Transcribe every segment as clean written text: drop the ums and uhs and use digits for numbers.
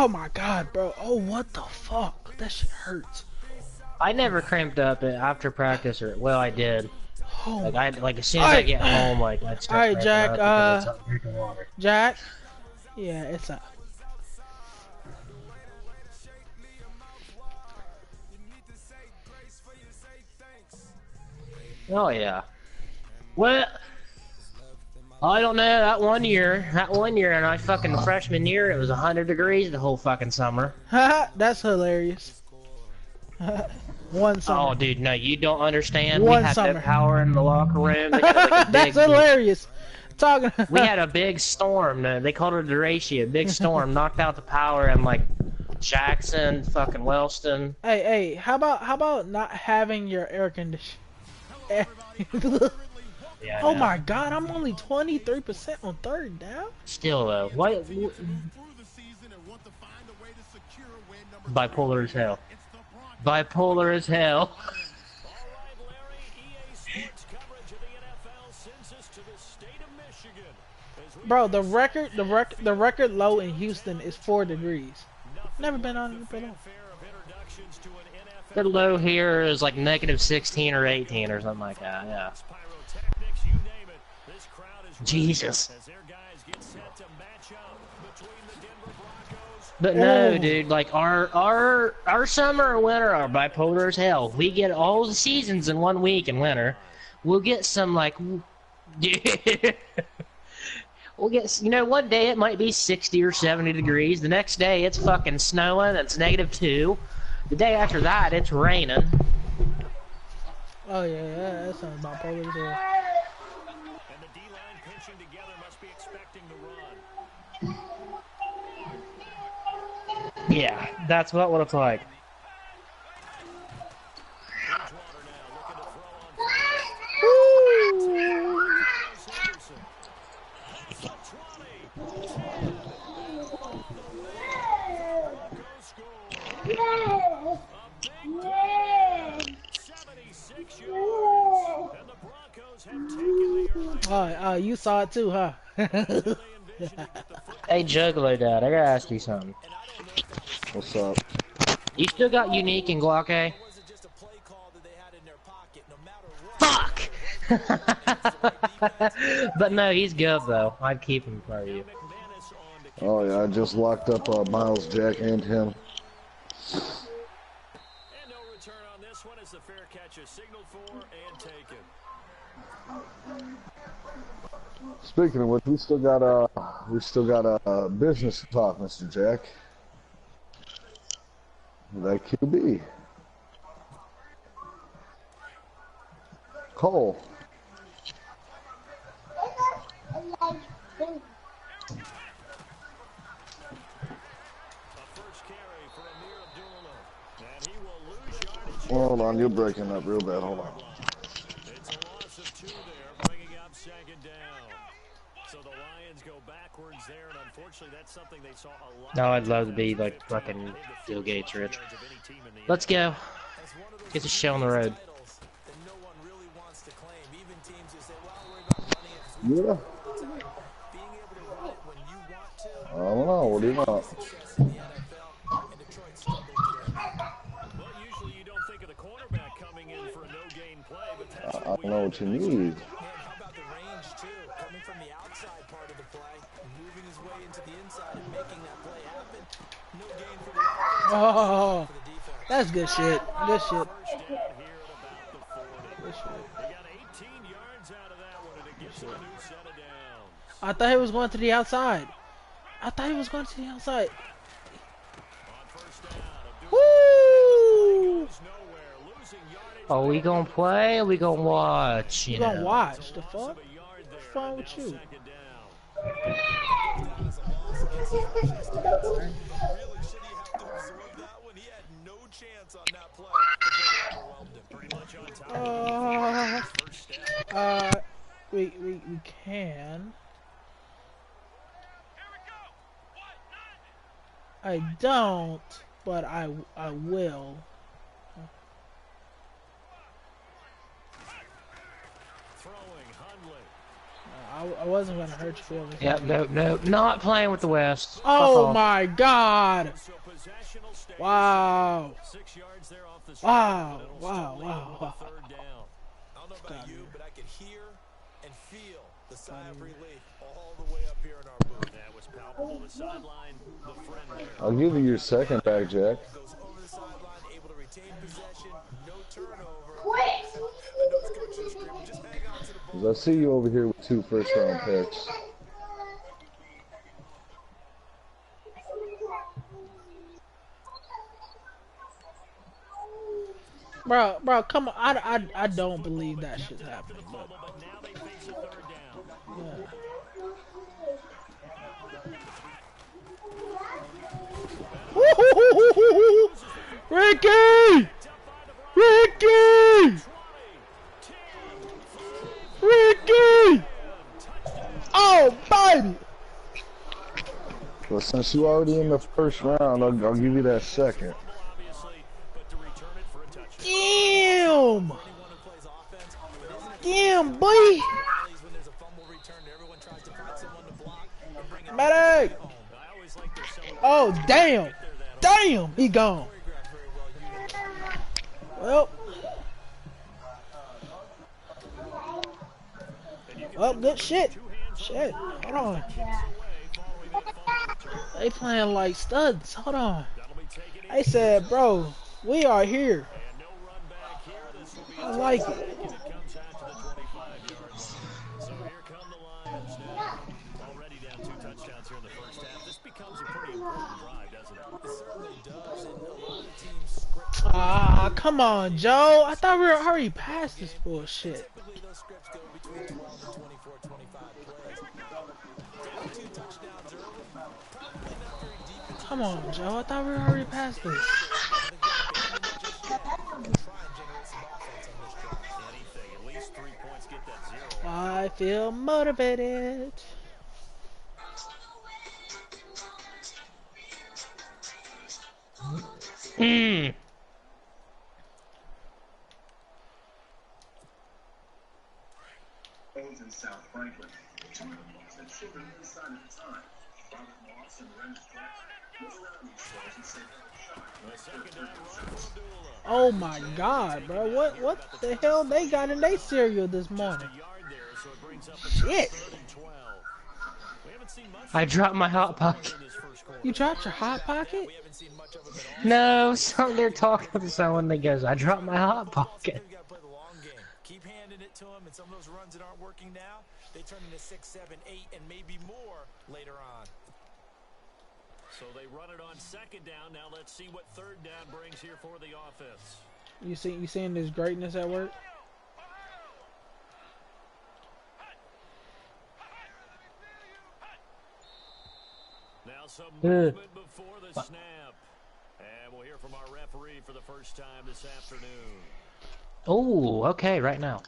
Oh my god, bro. Oh, what the fuck? That shit hurts. I never cramped up after practice, or well, I did. Oh Like my I god. like as soon as I get home, like I'd start Alright, cramping Jack. up because it's something drinking water. Jack. Yeah, it's a. Oh yeah. Well, I don't know. That one year, and I fucking freshman year, it was 100 degrees the whole fucking summer. Haha, that's hilarious. One summer. Oh, dude, no, you don't understand. We One had no summer. power in the locker room. They had like a That's big. hilarious. Talking. We had a big storm. They called it a derecho. A big storm knocked out the power in like Jackson, fucking Wellston. Hey, how about not having your air conditioning? Yeah. Oh my god, I'm only 23% on third down. Still though, what? Bipolar as hell. Bipolar as hell. Bro, the record low in Houston is 4 degrees. Never been on it on. The low here is like -16 or 18 or something like that. Yeah. Jesus. But no, dude, like our summer and winter are bipolar as hell. We get all the seasons in 1 week in winter. We'll get some like we'll get, you know, one day it might be 60 or 70 degrees. The next day it's fucking snowing. It's -2. The day after that it's raining. Oh yeah, that sounds bipolar as hell. And the D-line pinching together must be expecting the run. Yeah, that's what it's like. Oh, you saw it too, huh? Hey, Juggalo Dad, I gotta ask you something. What's up? You still got Unique and Glock? Fuck! But no, he's good though. I'd keep him for you. Oh yeah, I just locked up Miles, Jack, and him. And no return on this one as the fair catch is signaled for and taken. Speaking of which, we still got a business to talk, Mr. Jack. That QB. Cole. Hold on, you're breaking up real bad. Hold on. It's a loss of 2 there, bringing up second down. So the Lions go backwards there, and unfortunately that's something they saw a lot. No, I'd love to be like fucking Bill Gates rich. Let's go. Get the show on the road. Yeah. I don't know. What do you want? I don't know what you need. How about the range too? Coming from the outside part of the play, moving his way into the inside and making that play happen. No gain for the offense. Oh, that's good shit. Good shit. Good shit. I thought he was going to the outside. Woo! Are we gonna play or we gonna watch? You gonna watch the fuck? What's wrong with you? We can. I don't, but I will. I wasn't gonna hurt your feelings. Yep, nope. Not playing with the West. Fuck Oh off. my God! So possession will stay. Wow! 6 yards there off the Wow! but it'll Wow! still leave Wow! with a Wow! third down. I don't know about you, but I could hear and feel the sigh of relief all the way up here in our booth. That was palpable. The sideline, the friend there. I'll give you your second back, Jack. Goes over the sideline, able to retain possession, no turnover. I know it's coach's screaming, just hang on to the ball. 'Cause I see you over here with 2 first-round picks. Bro, come on! I don't believe that shit's happening. But Now they face a third down. yeah. Ricky! Ricky! Ricky! Oh, baby! Well, since you're already in the first round, I'll give you that second. Obviously, but to return it for a touchdown. Damn! Anyone who plays offense, but isn't it Damn, boy! rallies when there's a fumble return, everyone tries to find someone to block and bring it Medic! home. I always like their celebration. Oh, damn! Damn! He gone. Choreographed very well, you Well. Oh, good shit. Shit. Hold on. They playing like studs. Hold on. They said, bro, we are here. No run back here. This will be I like it. it comes out to the 25-yard line. So here come the Lions now. Already down 2 touchdowns here in the first half. This becomes a pretty important drive, doesn't it? It certainly does, and a lot of teams script. Ah, come on, Joe. I thought we were already past this bullshit. Typically, those scripts go between 12 and 24, 25 plays. Down 2 touchdowns early, probably not very deep into Come on, Joe. I thought we were already past this. try and generate some offense on this drive. Anything. At least 3 points. Get that 0. I feel motivated. In South Franklin, 2 of the ones that children inside at the time. Robert Moss and Ren Strack look around these stores and say they're shocked. Second down run for Abdullah. Oh my God, bro. What the hell they got in their cereal this morning? Yard there, so it brings up a Shit. 3rd and 12. We haven't seen much I dropped my hot pocket. in this first quarter. You dropped your hot pocket? We haven't seen much of it at all. No, so they're talking to someone that goes, I dropped my hot pocket. You got to play the long game. Keep handing it to them, and some of those runs that aren't working now, they turn into 6, 7, 8, and maybe more later on. So they run it on 2nd down. Now let's see what 3rd down brings here for the offense. You seeing this greatness at work? Now some movement before the snap. And we'll hear from our referee for the first time this afternoon. Oh, okay, right now.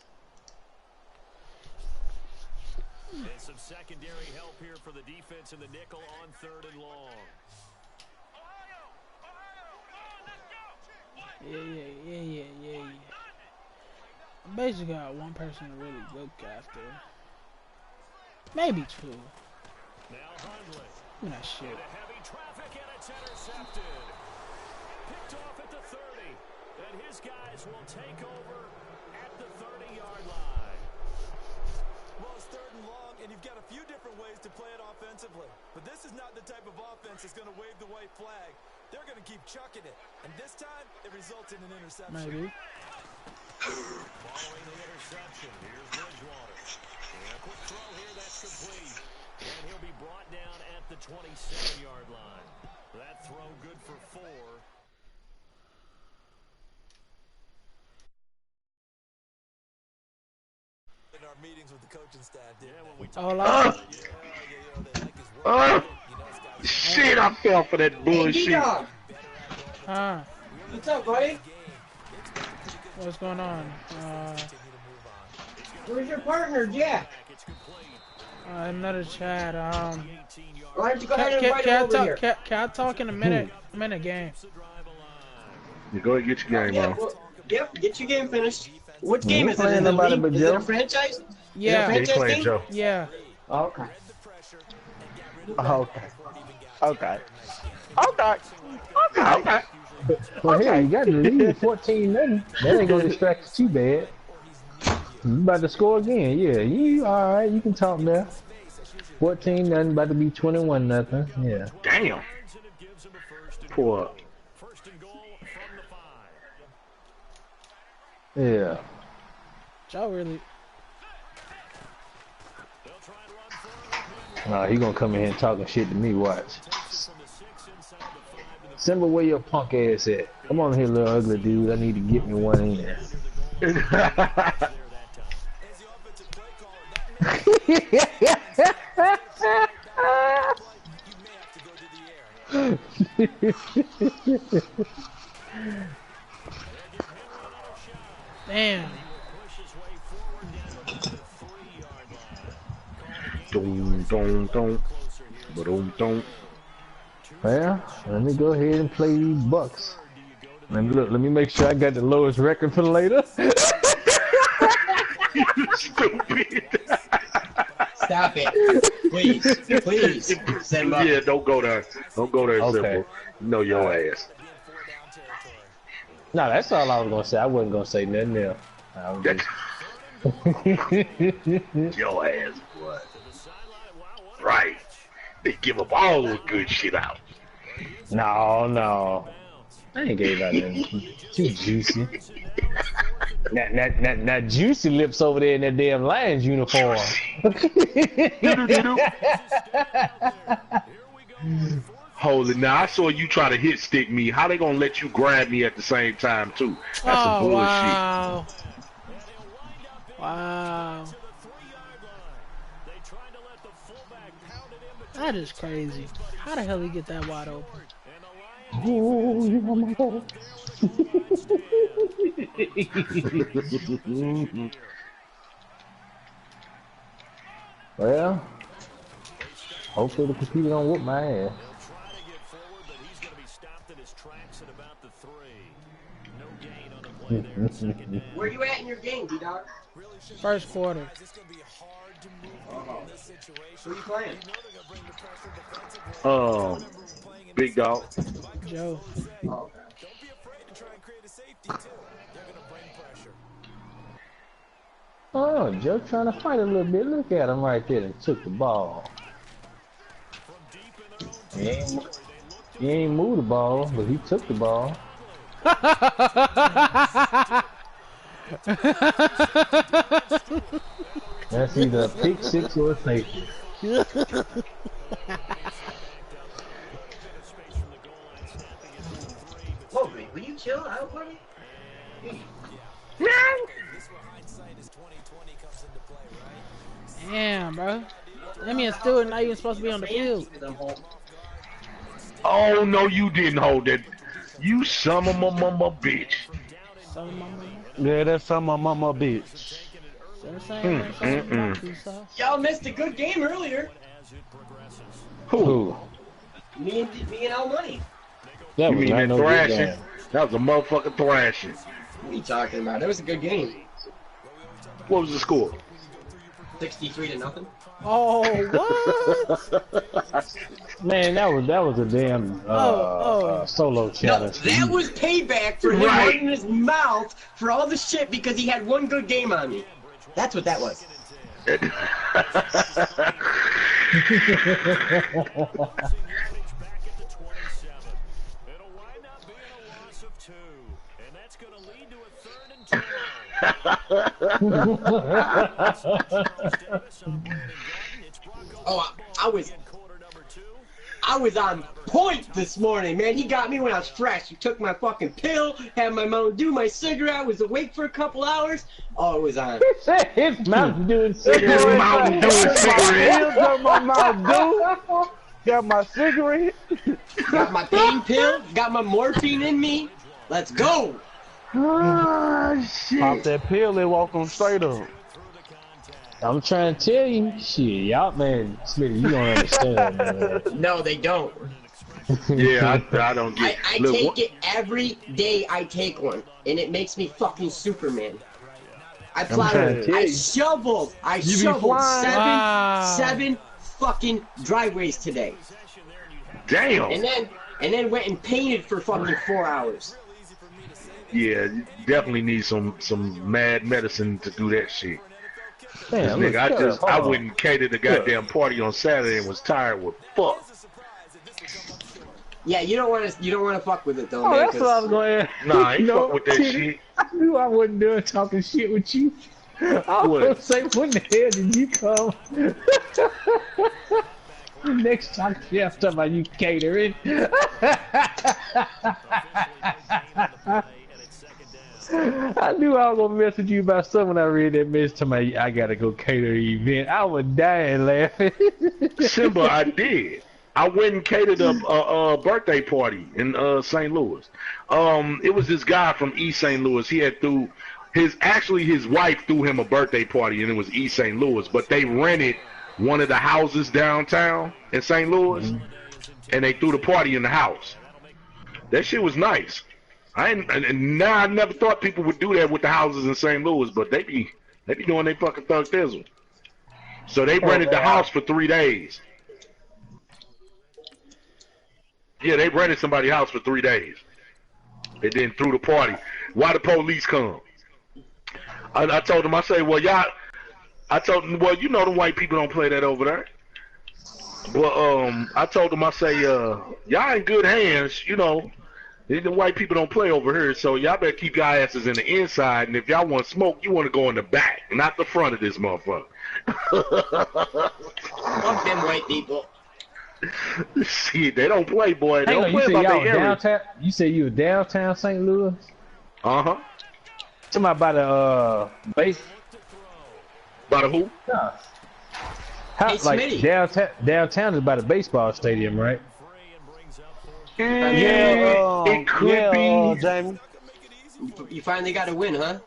And some secondary help here for the defense in the nickel on 3rd and long. Yeah. Basically got one person to really look after. Maybe 2. Now Hundley. Give me that shit. Into heavy traffic and it's intercepted. Picked off at the 30. And his guys will take over at the 30-yard line. Well, it's 3rd and long, and you've got a few different ways to play it offensively. But this is not the type of offense that's going to wave the white flag. They're going to keep chucking it. And this time, it results in an interception. Maybe. Following the interception, here's Bridgewater. And a quick throw here, that's complete. And he'll be brought down at the 27-yard line. That throw good for 4. In our meetings with the coaching staff, didn't Yeah, when they? we talk Oh, about like, They like his work. You know, this guy's Shit, I fell for that bullshit. huh? What's up, buddy? What's going on? Where's your partner, Jack? it's complete. Another chat. Why don't you go ahead and invite him over here? Can I talk in a minute? I'm in a game. You go and get your game Yeah, on. well, yep, get your game finished. What game is it? playing Is it, a nobody league? but Is it Joe? a franchise? Yeah, He playing Joe. yeah. Okay. Okay. Okay. Okay. Okay. Well, here you got the lead 14-0. That ain't gonna distract you too bad. You about to score again? Yeah, you all right? You can talk now. 14-0, about to be 21-0. Yeah. Damn. Poor. Yeah. Joe really. Nah, he gonna come in here and talking shit to me. Watch. Simba, where your punk ass at? Come on here, little ugly dude. I need to get me one in there. Damn. Dum dum dum. Dum dum. Well, let me go ahead and play these Bucks. Let me make sure I got the lowest record for later. Stupid. Stop it. Please. Simba. Yeah, don't go there. Don't go there, Okay. Simple. You know your ass. No, that's all I was gonna say. I wasn't gonna say nothing else. I was just... Your ass, boy. Right. They give up all the good shit out. No. I ain't gave out nothing. Too juicy. Now, Juicy Lips over there in that damn Lions uniform. Hold it. Now, I saw you try to hit stick me. How they gonna let you grab me at the same time, too? That's some bullshit. Wow. Wow. That is crazy. How the hell he get that wide open? Oh, you know my God. Well, hopefully the computer don't whoop my ass. Where you at in your game, D-Dog? First quarter. Who are you playing? Big dog. Joe. Oh, Joe trying to fight a little bit. Look at him right there and took the ball. He ain't moved the ball, but he took the ball. That's either a pick six or a safety. Whoa, will you chill out, buddy? Damn, bro. That means Stewart not even supposed to be on the field. Oh, no, you didn't hold it. You son of a mama bitch. Yeah, that's some of my mama bitch. Y'all missed a good game earlier. Who? Me and Al Money. That You was mean not that no good thrashing? game. That was a motherfucking thrashing. What are you talking about? That was a good game. What was the score? 63-0. Oh, what? Man, that was a damn solo No, challenge. that was payback for him running his mouth for all the shit because he had one good game on me. That's what that was. Oh, I was on point this morning, man. He got me when I was fresh. He took my fucking pill, had my Mountain Dew, my cigarette, was awake for a couple hours. Oh, it was on. His Mountain Dew and cigarette. His Mountain Dew and cigarette. Got my Mountain Dew. Got my cigarette. Got my pain pill. Got my morphine in me. Let's go. Oh, shit. Pop that pill and walk on straight up. I'm trying to tell you, shit, y'all, man, Smitty, you don't understand, man. No, they don't. Yeah, I don't get. I take it every day. I take one, and it makes me fucking Superman. I trying to plowed. tell I you. shoveled. I You be shoveled flying. seven fucking driveways today. Damn. And then went and painted for fucking 4 hours. Yeah, you definitely need some mad medicine to do that shit. Damn, Nigga, look, I hold on. wouldn't cater the goddamn party on Saturday and was tired with fuck. Yeah, you don't want to fuck with it though, Oh, man. that's what I was going to ask. Nah, I ain't No, fuck with that shit. I knew I wasn't doing talking shit with you. I was What? going to say, when the hell did you come? Next time, yeah, I'm talking about you catering. I knew I was going to mess with you about something when I read that message to me. I got to go cater an event. I was dying laughing. Simba, I did. I went and catered a birthday party in St. Louis. It was this guy from East St. Louis. He had his wife threw him a birthday party, and it was East St. Louis. But they rented one of the houses downtown in St. Louis, and they threw the party in the house. That shit was nice. I never thought people would do that with the houses in St. Louis, but they be doing their fucking thug thizzle. So they rented the house for 3 days. Yeah, they rented somebody's house for 3 days. They then threw the party. Why the police come? I told them, I say, well, y'all. I told them, well, you know the white people don't play that over there. Well, I told them, I say, y'all in good hands, you know. The white people don't play over here, so y'all better keep your asses in the inside. And if y'all want to smoke, you want to go in the back, not the front of this motherfucker. Fuck them white people. Shit, they don't play, boy. They Hang don't on, play you said about y'all their area. downtown? You said you were downtown St. Louis? Uh-huh. Talking about the base? By the who? Nah. How, Hey, like Smitty. downtown is by the baseball stadium, right? Yeah, It could be. Jamie. You finally got a win, huh?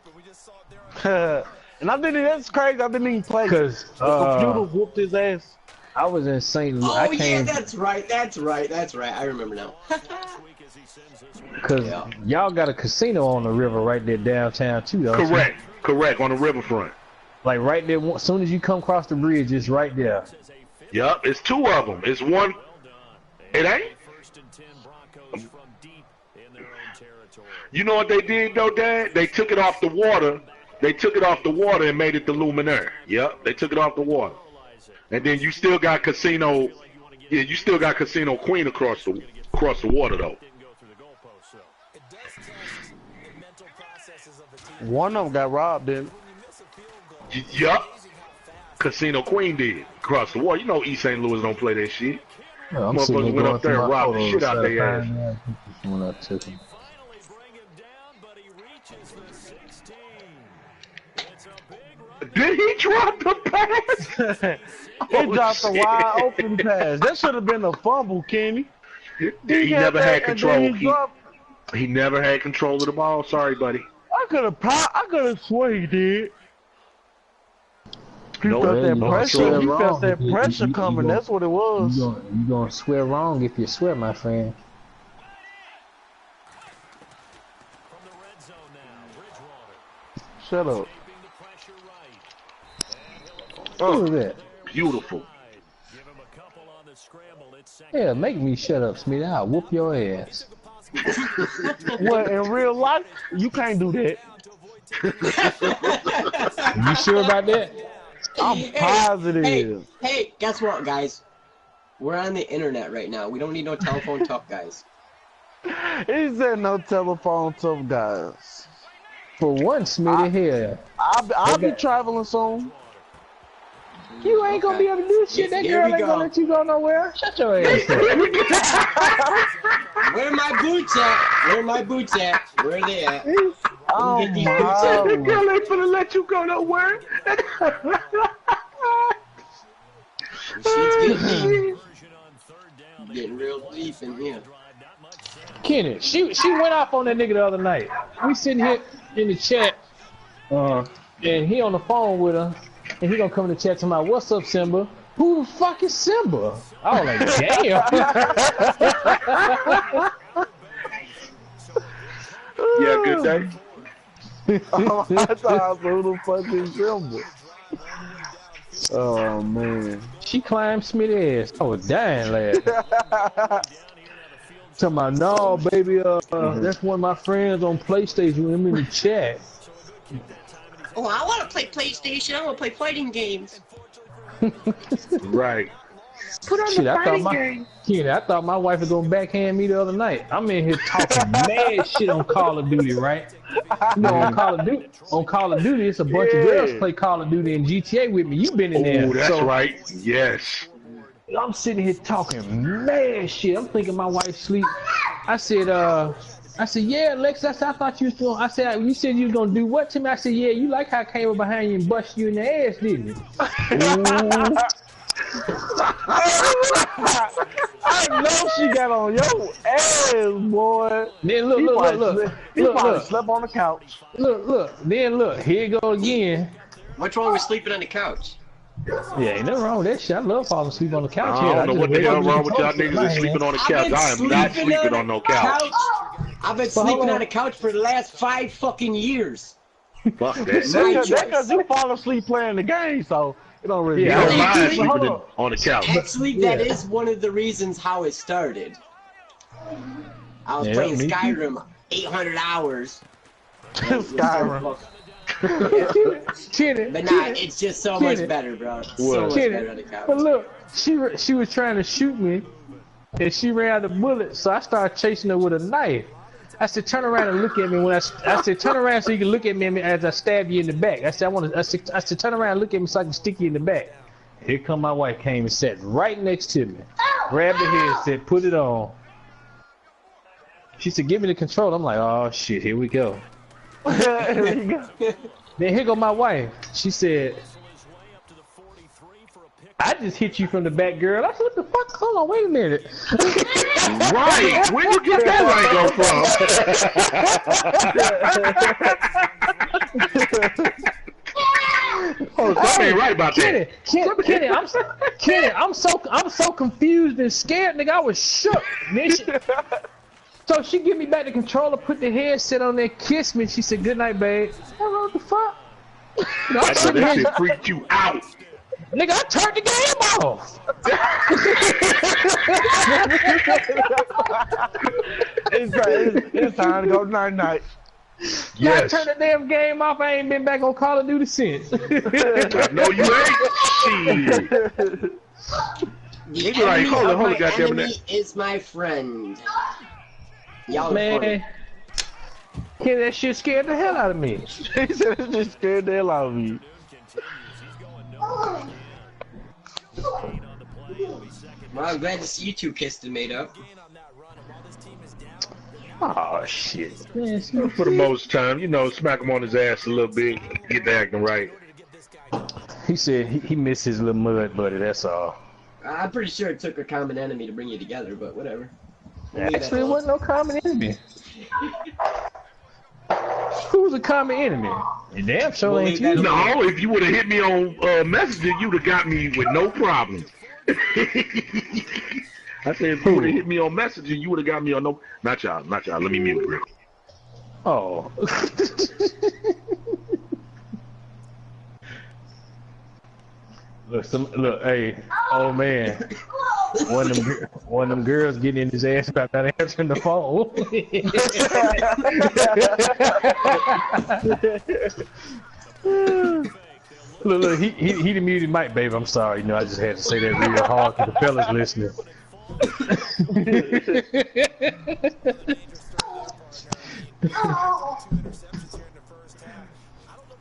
And I didn't. That's crazy. I didn't even play. Because The computer whooped his ass. I was in St. Louis. Oh I yeah, came that's right. I remember now. because Yeah. y'all got a casino on the river right there downtown too, though. Correct, on the riverfront. Like right there, as soon as you come across the bridge, it's right there. Yup, it's two of them. It's one. It ain't? You know what they did though, Dad? They took it off the water. They took it off the water and made it the Luminaire. Yep, they took it off the water. And then you still got Casino. Yeah, you still got Casino Queen across the water though. One of them got robbed, didn't Yup. Casino Queen did across the water. You know East St. Louis don't play that shit. Well, I'm sitting Motherfuckers here went going up there through and my robbed the shit out photos, their ass. when I took him. Did he drop the pass? he? Oh, dropped a shit. wide open pass. That should have been a fumble, Kenny. He never had control. Dropped, He never had control of the ball. Sorry, buddy. I could have sworn he did. He No, felt man, that you gonna pressure. swear He wrong felt that if you- pressure you coming. gonna- That's what it was. You gonna swear wrong if you swear, my friend. Shut up. Who is that? Beautiful. Yeah, make me shut up, Smitty. I'll whoop your ass. Well, in real life, you can't do that. You sure about that? I'm positive. Hey, guess what, guys? We're on the internet right now. We don't need no telephone talk, guys. He said no telephone tough guys. For one, Smitty, here. I'll be traveling soon. You ain't gonna be able to do shit. That Here girl we ain't go. gonna let you go nowhere. Shut your ass up. Where my boots at? Where my boots at? Where they at? Oh Get these my. boots at. The girl ain't finna let you go nowhere. She's getting deep. Getting real deep in here. Kenny, she went off on that nigga the other night. We sitting here in the chat, and he on the phone with her, and he gonna come in the chat talking about, what's up, Simba? Who the fuck is Simba? I was like, damn. Yeah, good day. I thought I was who the fuck is Simba. Oh man. She climbed Smitty's ass. I was dying laughing. Talking about, no, baby, that's one of my friends on PlayStation. I'm in the chat. Oh, I want to play PlayStation. I want to play fighting games. Right. Put on Shit, the I fighting thought game. I thought my wife was gonna backhand me the other night. I'm in here talking mad shit on Call of Duty, right? You know, on Call of Duty, it's a bunch of girls play Call of Duty and GTA with me. You been in there? Oh, that's so, right. Yes. I'm sitting here talking mad shit. I'm thinking my wife's asleep. I said, yeah, Lex. I thought you was going. I said, you said you was gonna do what to me? I said, yeah. You like how I came up behind you and busted you in the ass, didn't you? I know she got on your ass, boy. Then look. He probably slept on the couch. Look. Then look. Here you go again. What's wrong with sleeping on the couch? Yeah, ain't nothing wrong with that shit. I love falling asleep on the couch. I don't know what the hell wrong with y'all niggas that's sleeping on the couch. I am not sleeping on no couch. I've been sleeping on the couch for the last 5 fucking years. Fuck that. That's because you fall asleep playing the game, so it don't really Yeah, matter. I'm sleeping on the couch. Actually, that is one of the reasons how it started. I was playing Skyrim 800 hours. Skyrim. But nah, it's just so much better, bro. So much better on the couch. But look, she was trying to shoot me, and she ran out of bullets, so I started chasing her with a knife. I said, turn around and look at me when I said, turn around so you can look at me as I stab you in the back. I said, turn around and look at me so I can stick you in the back. Here come my wife, came and sat right next to me, grabbed the headset, put it on. She said, give me the control. I'm like, oh shit, here we go. There you go. Then here go my wife. She said, I just hit you from the back, girl. I said, what the fuck? Hold on, wait a minute. Right. Where'd you get that line go from? Oh, something ain't right about that. Kenny, I'm so confused and scared, nigga. I was shook. So she give me back the controller, put the headset on there, kissed me. She said, "Good night, babe." I don't know what the fuck. I know that shit freaked you out. Nigga, I turned the game off. It's time to go night night. Yes. I turned the damn game off. I ain't been back on Call of Duty since. No, you ain't. Shit. The He like, hold on, enemy is my friend. Y'all man, Kenny, that shit scared the hell out of me. He said it just scared the hell out of me. Well, I'm glad to see you two kissed and made up. Oh shit. For the most time, you know, smack him on his ass a little bit, get the acting right. He said he missed his little mud buddy, that's all. I'm pretty sure it took a common enemy to bring you together, but whatever. Actually, it wasn't no common enemy. Who's a common enemy? You damn sure ain't you. No, if you would have hit me on Messenger, you'd have got me with no problem. I said if you would have hit me on Messenger, you would have got me on no. Not y'all. Let me mute real. Oh. Look, hey, oh man, one of them girls getting in his ass about not answering the phone. look, he the muted mic, babe. I'm sorry, you know, I just had to say that real hard to the fellas listening.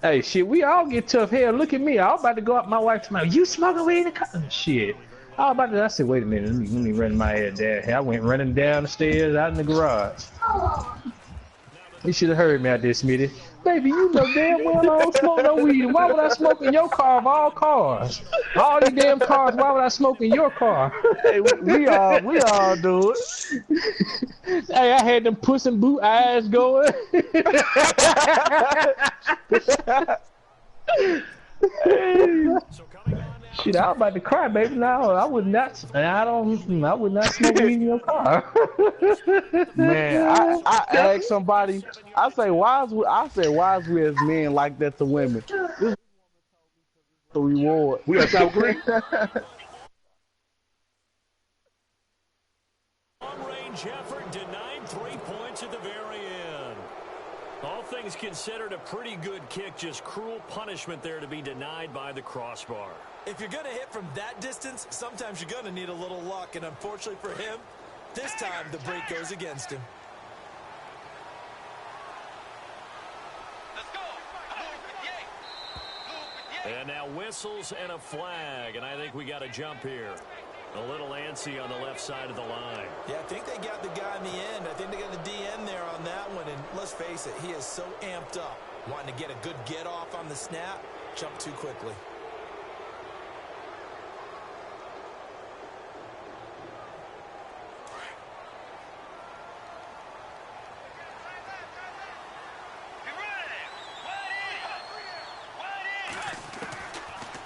Hey, shit, we all get tough. Hell, look at me. I was about to go up my wife to my, you smoking weed in the car? Shit. I was about to, I said, wait a minute, let me run my head down. I went running down the stairs, out in the garage. You should have heard me out there, Smitty. Baby, you know damn well I don't smoke no weed. Why would I smoke in your car of all cars? All these damn cars, why would I smoke in your car? Hey, we all do it. Hey, I had them Puss in Boot eyes going. Shit, I was about to cry, baby. No, I would not. I would not smoke weed in your car. Man, I asked somebody. I said, why is we as men like that to women? This is the reward. We got South Green. Long-range effort denied 3 points at the very end. All things considered, a pretty good kick. Just cruel punishment there to be denied by the crossbar. If you're going to hit from that distance, sometimes you're going to need a little luck. And unfortunately for him, this time the break goes against him. And now whistles and a flag. And I think we got a jump here. A little antsy on the left side of the line. Yeah, I think they got the guy in the end. I think they got the DN there on that one. And let's face it, he is so amped up. Wanting to get a good get off on the snap, jump too quickly.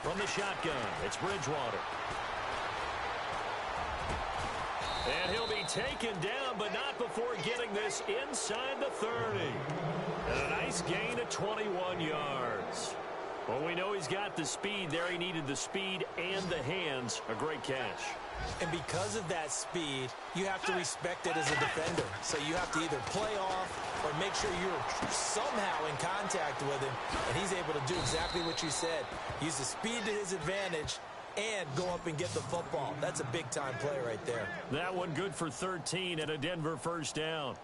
From the shotgun, it's Bridgewater. And he'll be taken down, but not before getting this inside the 30. And a nice gain of 21 yards. Well, we know he's got the speed there. He needed the speed and the hands. A great catch. And because of that speed, you have to respect it as a defender. So you have to either play off or make sure you're somehow in contact with him. And he's able to do exactly what you said. Use the speed to his advantage and go up and get the football. That's a big-time play right there. That one good for 13 and a Denver first down.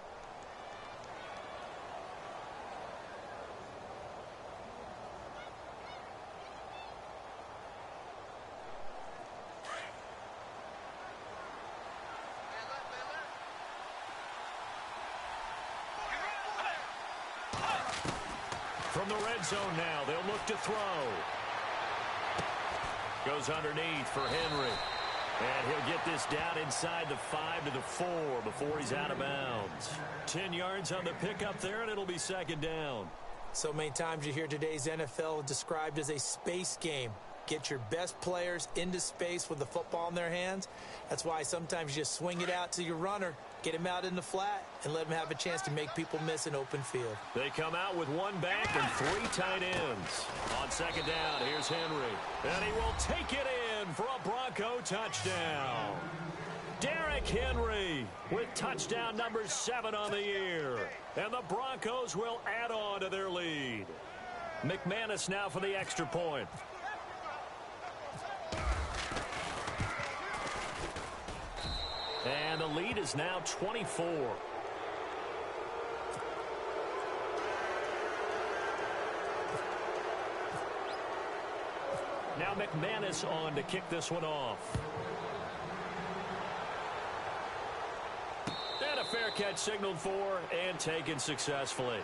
From the red zone now, they'll look to throw. Goes underneath for Henry. And he'll get this down inside the 5 to the 4 before he's out of bounds. 10 yards on the pickup there, and it'll be second down. So many times you hear today's NFL described as a space game. Get your best players into space with the football in their hands. That's why sometimes you just swing it out to your runner, get him out in the flat, and let him have a chance to make people miss an open field. They come out with one back and 3 tight ends. On second down, here's Henry. And he will take it in for a Bronco touchdown. Derrick Henry with touchdown number 7 on the year. And the Broncos will add on to their lead. McManus now for the extra point. And the lead is now 24. Now McManus on to kick this one off. And a fair catch signaled for and taken successfully.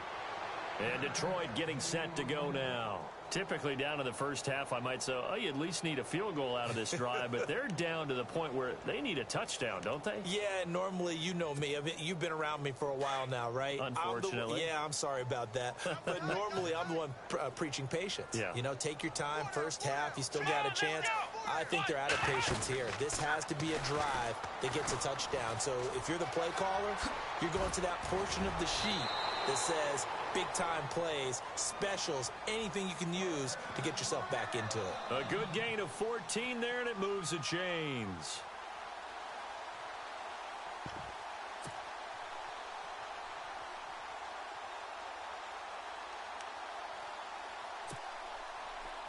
And Detroit getting set to go now. Typically down in the first half, I might say, oh, you at least need a field goal out of this drive, but they're down to the point where they need a touchdown, don't they? Yeah, normally, you know me. I mean, you've been around me for a while now, right? Unfortunately. I'm sorry about that. But normally, I'm the one preaching patience. Yeah. You know, take your time. First half, you still got a chance. I think they're out of patience here. This has to be a drive that gets a touchdown. So if you're the play caller, you're going to that portion of the sheet that says big-time plays, specials, anything you can use to get yourself back into it. A good gain of 14 there, and it moves the chains.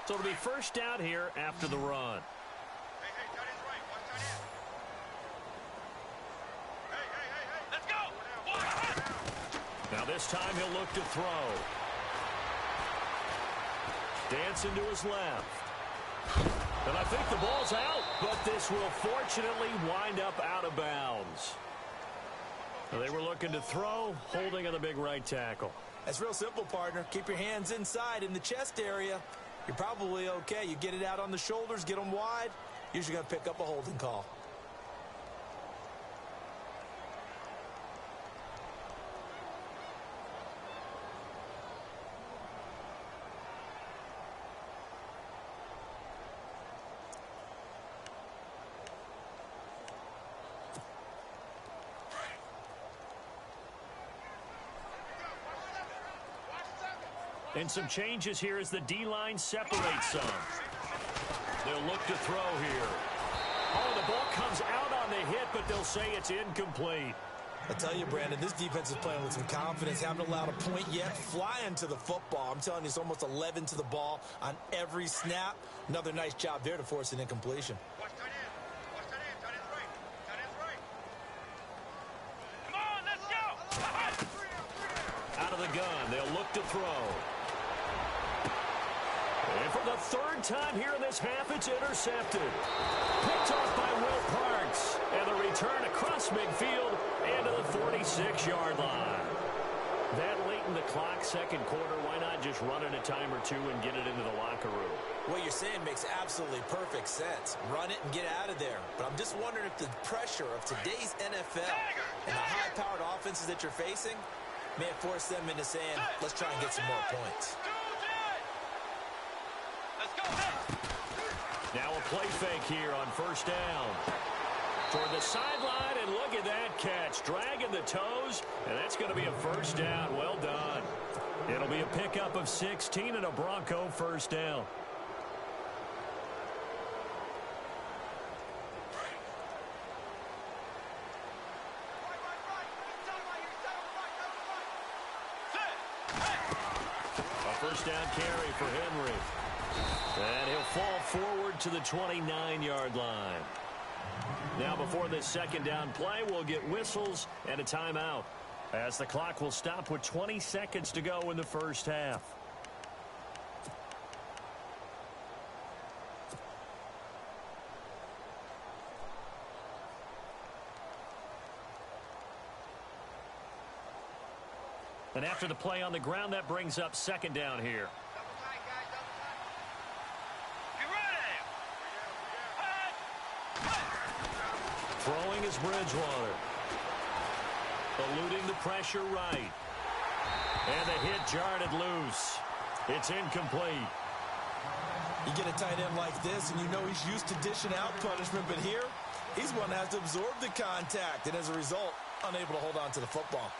So it'll be first down here after the run. Now this time he'll look to throw. Dancing to his left. And I think the ball's out, but this will fortunately wind up out of bounds. They were looking to throw, holding on the big right tackle. That's real simple, partner. Keep your hands inside in the chest area. You're probably okay. You get it out on the shoulders, get them wide. Usually going to pick up a holding call. And some changes here as the D-line separates some. They'll look to throw here. Oh, the ball comes out on the hit, but they'll say it's incomplete. I tell you, Brandon, this defense is playing with some confidence. Haven't allowed a point yet. Flying to the football. I'm telling you, it's almost 11 to the ball on every snap. Another nice job there to force an incompletion. Come on, let's go. Out of the gun, they'll look to throw. And for the third time here in this half, it's intercepted. Picked off by Will Parks. And the return across midfield and to the 46-yard line. That late in the clock, second quarter, why not just run it a time or two and get it into the locker room? What you're saying makes absolutely perfect sense. Run it and get out of there. But I'm just wondering if the pressure of today's NFL and the high-powered offenses that you're facing may have forced them into saying, let's try and get some more points. Now a play fake here on first down. Toward the sideline, and look at that catch. Dragging the toes, and that's going to be a first down. Well done. It'll be a pickup of 16 and a Bronco first down. A first down carry for Henry. And he'll fall forward to the 29-yard line. Now before this second down play, we'll get whistles and a timeout, as the clock will stop with 20 seconds to go in the first half. And after the play on the ground, that brings up second down here. Throwing is Bridgewater. Eluding the pressure right. And the hit jarred it loose. It's incomplete. You get a tight end like this, and you know he's used to dishing out punishment, but here, he's one that has to absorb the contact, and as a result, unable to hold on to the football.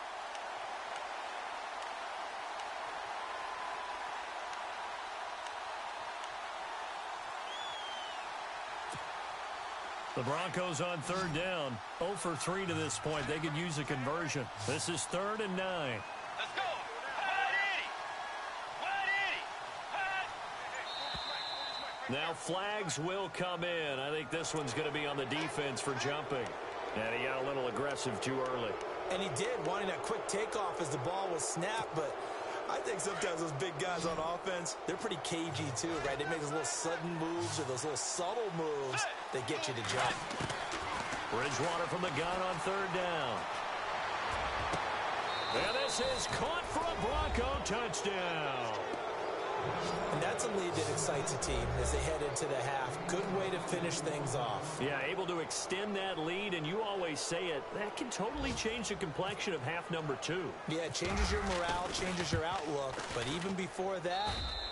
The Broncos on third down. 0 for 3 to this point. They could use a conversion. This is 3rd and 9. Let's go. Now flags will come in. I think this one's going to be on the defense for jumping. And he got a little aggressive too early. And he did, wanting that quick takeoff as the ball was snapped, but I think sometimes those big guys on offense, they're pretty cagey too, right? They make those little sudden moves or those little subtle moves that get you to jump. Bridgewater from the gun on third down. And this is caught for a Bronco touchdown. And that's a lead that excites a team as they head into the half. Good way to finish things off. Yeah, able to extend that lead, and you always say it, that can totally change the complexion of half number 2. Yeah, it changes your morale, changes your outlook. But even before that,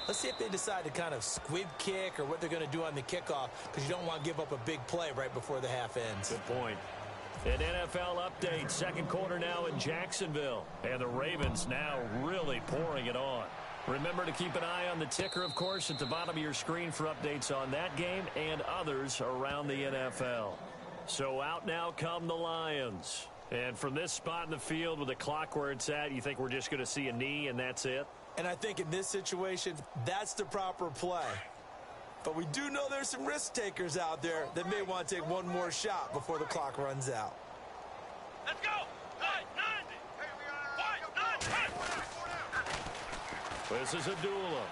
let's see if they decide to kind of squib kick or what they're going to do on the kickoff, because you don't want to give up a big play right before the half ends. Good point. An NFL update, second quarter now in Jacksonville. And the Ravens now really pouring it on. Remember to keep an eye on the ticker, of course, at the bottom of your screen for updates on that game and others around the NFL. So out now come the Lions. And from this spot in the field with the clock where it's at, you think we're just going to see a knee and that's it? And I think in this situation, that's the proper play. But we do know there's some risk takers out there that may want to take one more shot before the clock runs out. Let's go. This is Abdullah,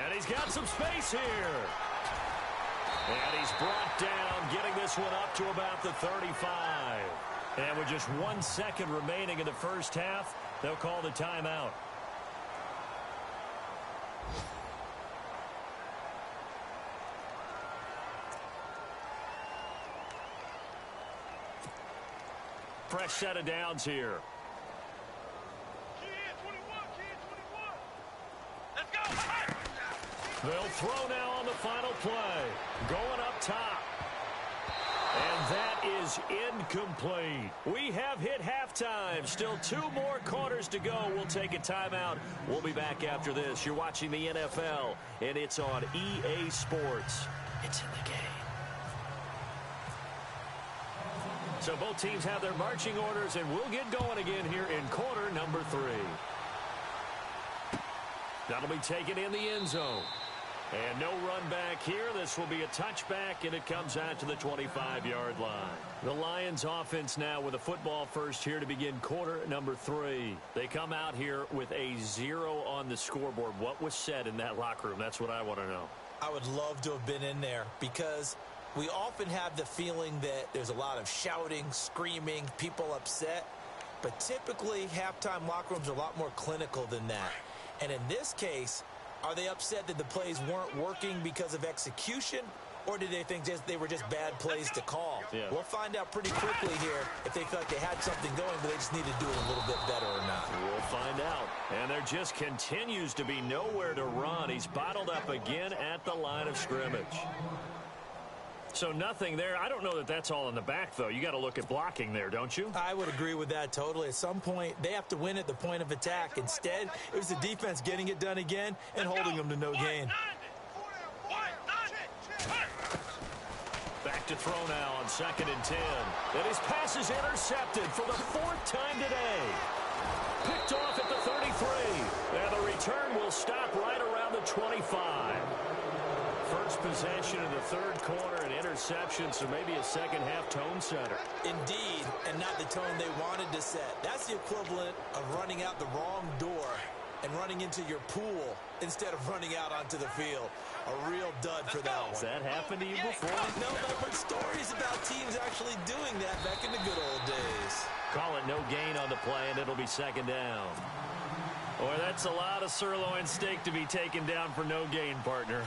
and he's got some space here. And he's brought down, getting this one up to about the 35. And with just 1 second remaining in the first half, they'll call the timeout. Fresh set of downs here. They'll throw now on the final play. Going up top. And that is incomplete. We have hit halftime. Still 2 more quarters to go. We'll take a timeout. We'll be back after this. You're watching the NFL, and it's on EA Sports. It's in the game. So both teams have their marching orders, and we'll get going again here in quarter number 3. That'll be taken in the end zone. And no run back here. This will be a touchback, and it comes out to the 25-yard line. The Lions offense now with a football first here to begin quarter number 3. They come out here with a 0 on the scoreboard. What was said in that locker room? That's what I want to know. I would love to have been in there because we often have the feeling that there's a lot of shouting, screaming, people upset. But typically, halftime locker rooms are a lot more clinical than that. And in this case, are they upset that the plays weren't working because of execution, or did they think they were just bad plays to call? Yeah. We'll find out pretty quickly here if they feel like they had something going, but they just need to do it a little bit better or not. We'll find out. And there just continues to be nowhere to run. He's bottled up again at the line of scrimmage. So nothing there. I don't know that that's all in the back, though. You got to look at blocking there, don't you? I would agree with that totally. At some point, they have to win at the point of attack. Instead, it was the defense getting it done again and holding them to no gain. Back to throw now on 2nd and 10. And his pass is intercepted for the 4th time today. Picked off at the 33. And the return will stop right around the 25. First possession in the 3rd quarter, an interception, so maybe a second-half tone setter. Indeed, and not the tone they wanted to set. That's the equivalent of running out the wrong door and running into your pool instead of running out onto the field. A real dud for that one. Has that happened to you before? No, I've heard stories about teams actually doing that back in the good old days. Call it no gain on the play, and it'll be 2nd down. Boy, that's a lot of sirloin steak to be taken down for no gain, partner.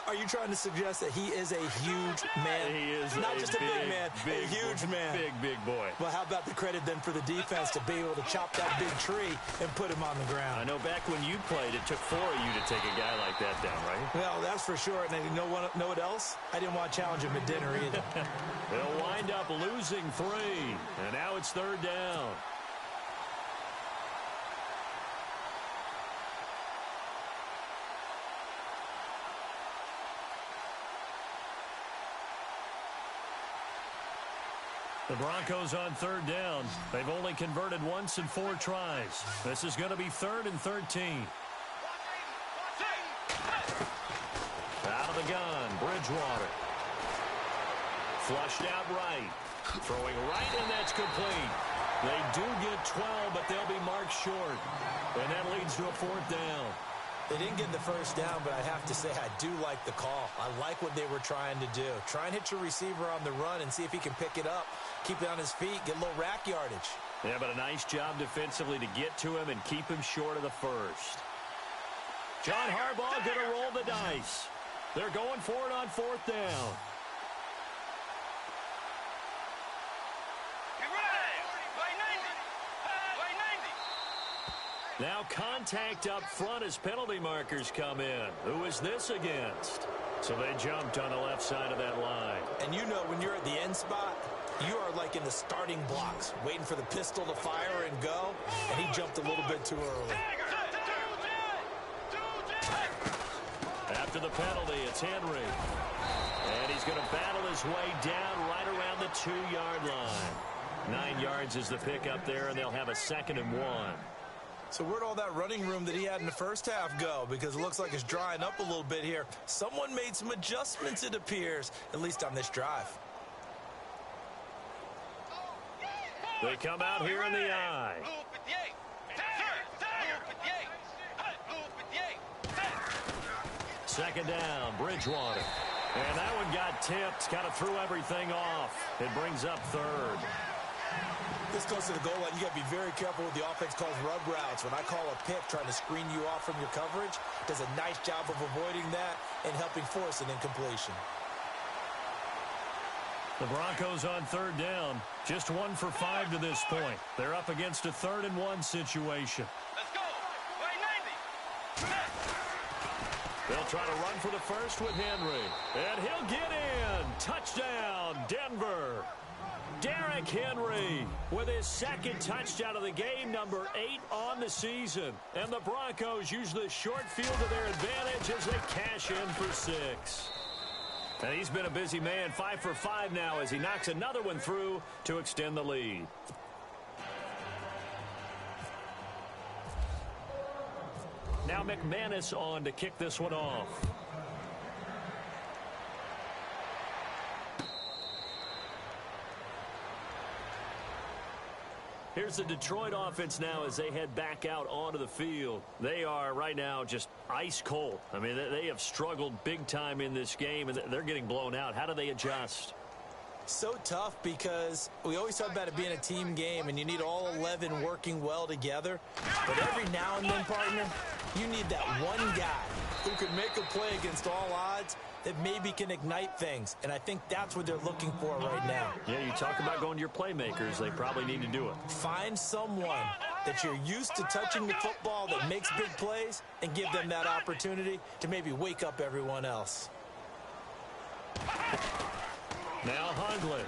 Are you trying to suggest that he is a huge man? He is not just a big man, big, a huge man. Big boy. Well, how about the credit then for the defense to be able to chop that big tree and put him on the ground? I know back when you played, it took 4 of you to take a guy like that down, right? Well, that's for sure. And you know what else? I didn't want to challenge him at dinner either. They'll wind up losing 3, and now it's 3rd down. The Broncos on 3rd down. They've only converted once in 4 tries. This is going to be 3rd and 13. Out of the gun, Bridgewater. Flushed out right. Throwing right, and that's complete. They do get 12, but they'll be marked short. And that leads to a 4th down. They didn't get the first down, but I have to say I do like the call. I like what they were trying to do. Try and hit your receiver on the run and see if he can pick it up. Keep it on his feet, get a little rack yardage. Yeah, but a nice job defensively to get to him and keep him short of the first. John Harbaugh going to roll the dice. They're going for it on 4th down. Now contact up front as penalty markers come in. Who is this against? So they jumped on the left side of that line. And you know when you're at the end spot, you are like in the starting blocks, waiting for the pistol to fire and go, and he jumped a little bit too early. After the penalty, it's Henry. And he's going to battle his way down right around the 2-yard line. 9 yards is the pickup there, and they'll have a 2nd and 1. So where'd all that running room that he had in the first half go? Because it looks like it's drying up a little bit here. Someone made some adjustments, it appears, at least on this drive. They come out here in the eye. Second down, Bridgewater. And that one got tipped, kind of threw everything off. It brings up 3rd. This goes to the goal line. You got to be very careful with the offense calls rub routes. When I call a pick trying to screen you off from your coverage, does a nice job of avoiding that and helping force an incompletion. The Broncos on 3rd down. Just 1 for 5 to this point. They're up against a 3rd and 1 situation. Let's go. They'll try to run for the first with Henry. And he'll get in. Touchdown, Denver. Derrick Henry with his second touchdown of the game, number 8 on the season. And the Broncos use the short field to their advantage as they cash in for 6. And he's been a busy man, 5 for 5 now as he knocks another one through to extend the lead. Now McManus on to kick this one off. Here's the Detroit offense now as they head back out onto the field. They are right now just ice cold. I mean, they have struggled big time in this game, and they're getting blown out. How do they adjust? So tough because we always talk about it being a team game, and you need all 11 working well together. But every now and then, partner, you need that one guy who can make a play against all odds that maybe can ignite things. And I think that's what they're looking for right now. Yeah, you talk about going to your playmakers. They probably need to do it. Find someone that you're used to touching the football that makes big plays and give them that opportunity to maybe wake up everyone else. Now Hundley.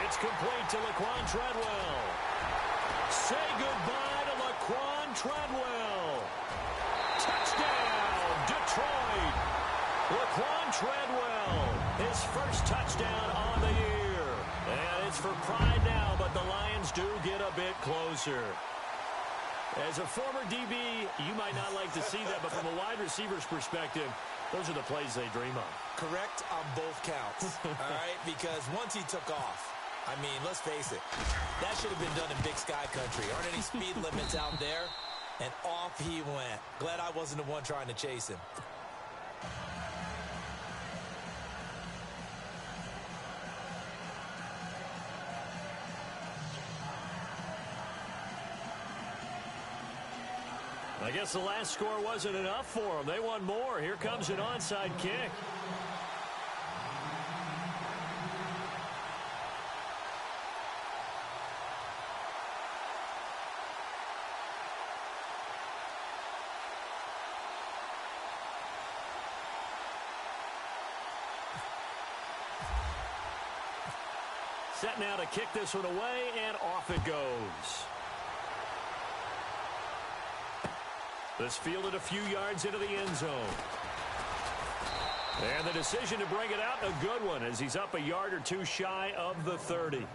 It's complete to Laquan Treadwell. Say goodbye to Laquan Treadwell. Touchdown, Detroit. Laquan Treadwell, his first touchdown on the year. And it's for pride now, but the Lions do get a bit closer. As a former DB, you might not like to see that, but from a wide receiver's perspective, those are the plays they dream of. Correct on both counts, all right? Because once he took off, I mean, let's face it, that should have been done in Big Sky Country. Aren't any speed limits out there? And off he went. Glad I wasn't the one trying to chase him. I guess the last score wasn't enough for them. They want more. Here comes an onside kick. Set now to kick this one away, and off it goes. This fielded a few yards into the end zone. And the decision to bring it out, a good one, as he's up a yard or two shy of the 30.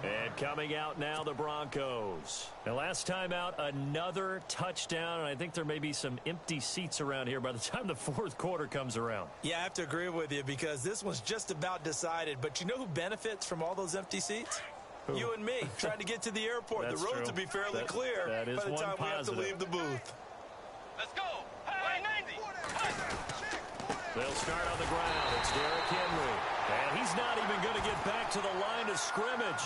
And coming out now, the Broncos. And last time out, another touchdown, and I think there may be some empty seats around here by the time the fourth quarter comes around. Yeah, I have to agree with you because this one's just about decided. But you know who benefits from all those empty seats? Who? You and me, trying to get to the airport. The roads will be fairly clear by the time we have to leave the booth. Let's go. Hey, 90. They'll start on the ground. It's Derrick Henry. And he's not even going to get back to the line of scrimmage.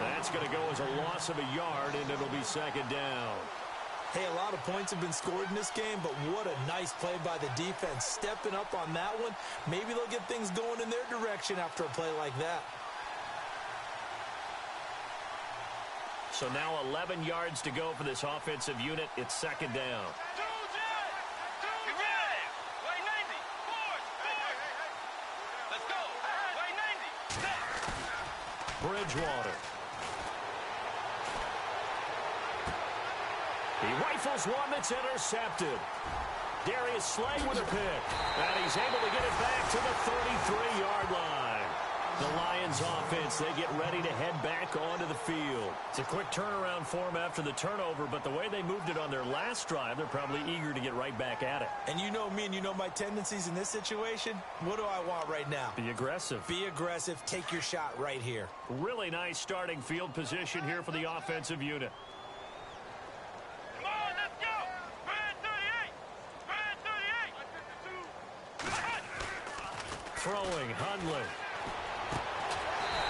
That's going to go as a loss of a yard, and it'll be second down. Hey, a lot of points have been scored in this game, but what a nice play by the defense. Stepping up on that one. Maybe they'll get things going in their direction after a play like that. So now 11 yards to go for this offensive unit. It's second down. Bridgewater. He rifles one that's intercepted. Darius Slay with a pick. And he's able to get it back to the 33-yard line. The Lions offense, they get ready to head back onto the field. It's a quick turnaround for them after the turnover, but the way they moved it on their last drive, they're probably eager to get right back at it. And you know me and you know my tendencies in this situation. What do I want right now? Be aggressive. Be aggressive. Take your shot right here. Really nice starting field position here for the offensive unit. Come on, let's go. Red 38. Throwing, Hundley.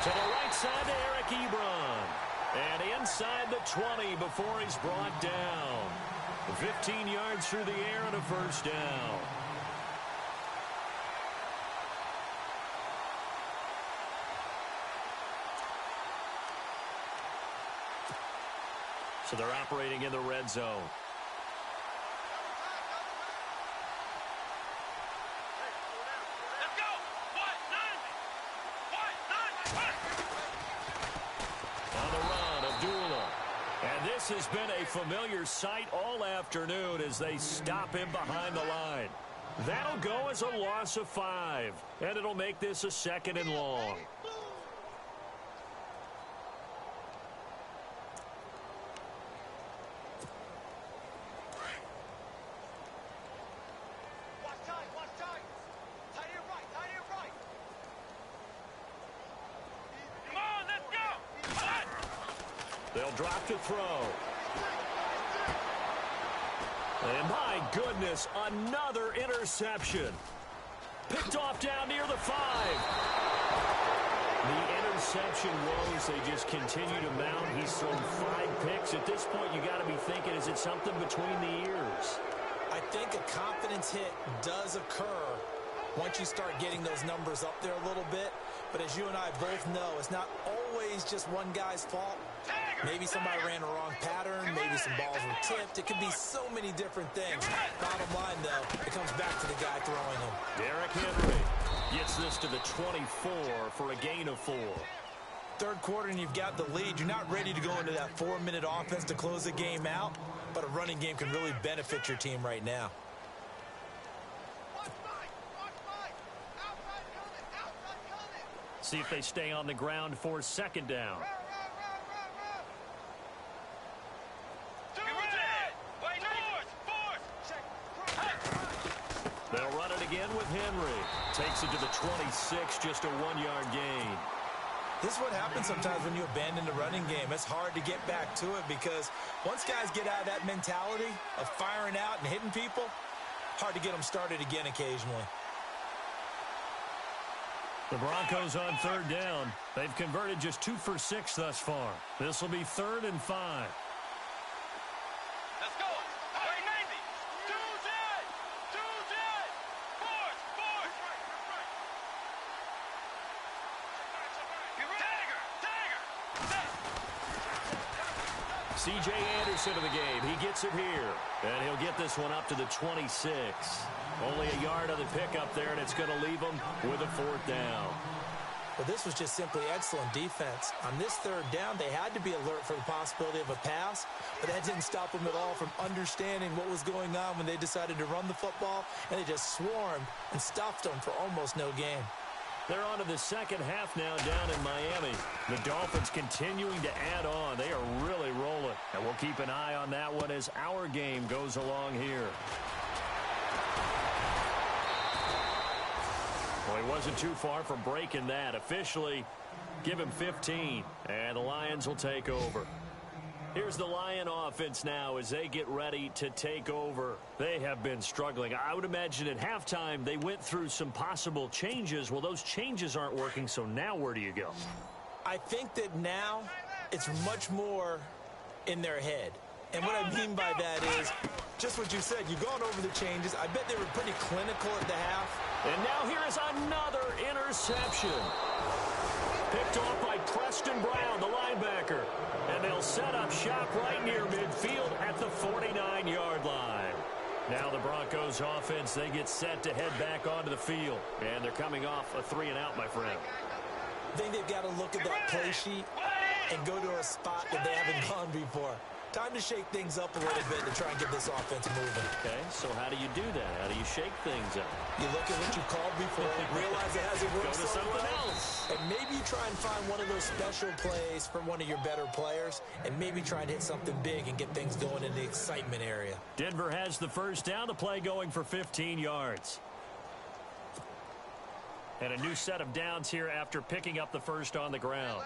To the right side to Eric Ebron. And inside the 20 before he's brought down. 15 yards through the air and a first down. So they're operating in the red zone. This has been a familiar sight all afternoon as they stop him behind the line. That'll go as a loss of 5, and it'll make this a 2nd and long. They'll drop to throw. And my goodness, another interception. Picked off down near the 5. The interception woes, they just continue to mount. He's thrown 5 picks. At this point, you got to be thinking, is it something between the ears? I think a confidence hit does occur once you start getting those numbers up there a little bit. But as you and I both know, it's not always just one guy's fault. Maybe somebody ran a wrong pattern. Maybe some balls were tipped. It could be so many different things. Bottom line, though, it comes back to the guy throwing them. Derrick Henry gets this to the 24 for a gain of 4. Third quarter and you've got the lead. You're not ready to go into that 4-minute offense to close the game out, but a running game can really benefit your team right now. See if they stay on the ground for 2nd down. They'll run it again with Henry. Takes it to the 26, just a 1-yard gain. This is what happens sometimes when you abandon the running game. It's hard to get back to it because once guys get out of that mentality of firing out and hitting people, hard to get them started again occasionally. The Broncos on 3rd down. They've converted just 2 for 6 thus far. This will be 3rd and 5. Let's go. Hey, 90. 2 dead. 2 dead. Force. Tiger. C.J. Anderson of the game. He gets it here. And he'll get this one up to the 26. Only a yard on the pickup there, and it's going to leave him with a 4th down. Well, this was just simply excellent defense. On this 3rd down, they had to be alert for the possibility of a pass, but that didn't stop them at all from understanding what was going on when they decided to run the football, and they just swarmed and stuffed them for almost no gain. They're on to the 2nd half now down in Miami. The Dolphins continuing to add on. They are really rolling, and we'll keep an eye on that one as our game goes along here. Well, he wasn't too far from breaking that. Officially, give him 15, and the Lions will take over. Here's the Lion offense now as they get ready to take over. They have been struggling. I would imagine at halftime they went through some possible changes. Well, those changes aren't working, so now where do you go? I think that now it's much more in their head. And what I mean by that is just what you said. You've gone over the changes. I bet they were pretty clinical at the half. And now here is another interception. Picked off by Preston Brown, the linebacker. And they'll set up shop right near midfield at the 49-yard line. Now the Broncos offense, they get set to head back onto the field. And they're coming off a 3-and-out, my friend. I think they've got to look at that play sheet and go to a spot that they haven't gone before. Time to shake things up a little bit to try and get this offense moving. Okay, so how do you do that? How do you shake things up? You look at what you called before, realize it hasn't worked Go to so something well, else. and maybe you try and find one of those special plays from one of your better players, and maybe try and hit something big and get things going in the excitement area. Denver has the 1st down, the play going for 15 yards. And a new set of downs here after picking up the 1st on the ground.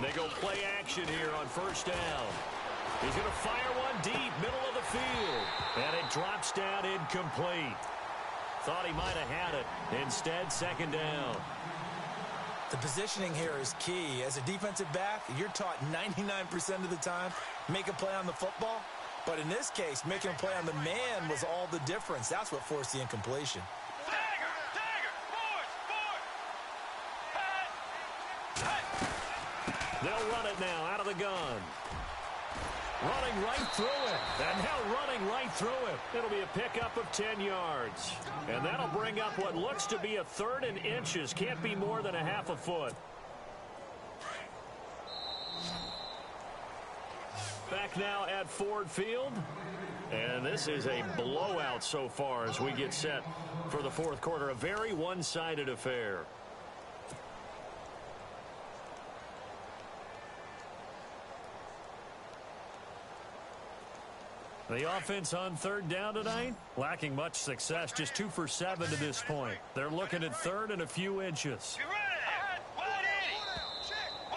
They go play action here on 1st down. He's going to fire one deep, middle of the field. And it drops down incomplete. Thought he might have had it. Instead, 2nd down. The positioning here is key. As a defensive back, you're taught 99% of the time, make a play on the football. But in this case, making a play on the man was all the difference. That's what forced the incompletion. They'll run it now out of the gun. Running right through it. And now running right through it. It'll be a pickup of 10 yards. And that'll bring up what looks to be a 3rd and inches. Can't be more than a half a foot. Back now at Ford Field. And this is a blowout so far as we get set for the fourth quarter. A very one-sided affair. The offense on 3rd down tonight, lacking much success, just 2 for 7 to this point. They're looking at 3rd and a few inches.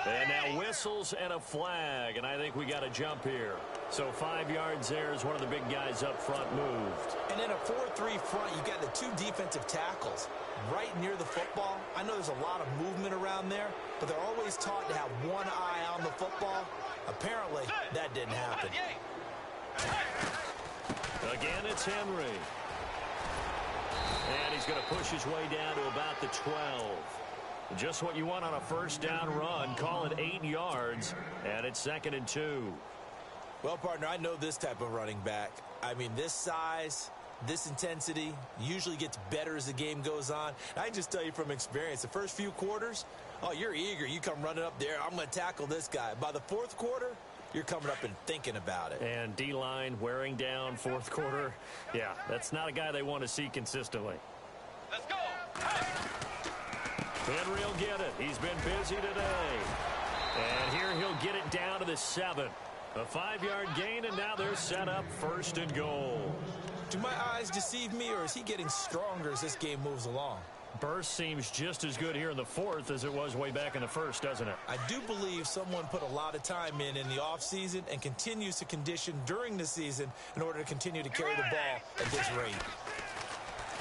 And now whistles and a flag, and I think we got a jump here. So 5 yards there as one of the big guys up front moved. And in a 4-3 front, you've got the 2 defensive tackles right near the football. I know there's a lot of movement around there, but they're always taught to have one eye on the football. Apparently, that didn't happen. Again, it's Henry. And he's going to push his way down to about the 12. Just what you want on a 1st down run. Call it 8 yards, and it's 2nd and 2. Well, partner, I know this type of running back. I mean, this size, this intensity usually gets better as the game goes on. I can just tell you from experience, the first few quarters, oh, you're eager. You come running up there, I'm going to tackle this guy. By the 4th quarter, you're coming up and thinking about it. And D-line wearing down 4th quarter. Yeah, that's not a guy they want to see consistently. Let's go. Henry will get it. He's been busy today. And here he'll get it down to the 7. A 5-yard gain, and now they're set up 1st and goal. Do my eyes deceive me, or is he getting stronger as this game moves along? Burst seems just as good here in the 4th as it was way back in the 1st, doesn't it? I do believe someone put a lot of time in the offseason and continues to condition during the season in order to continue to carry the ball at this rate.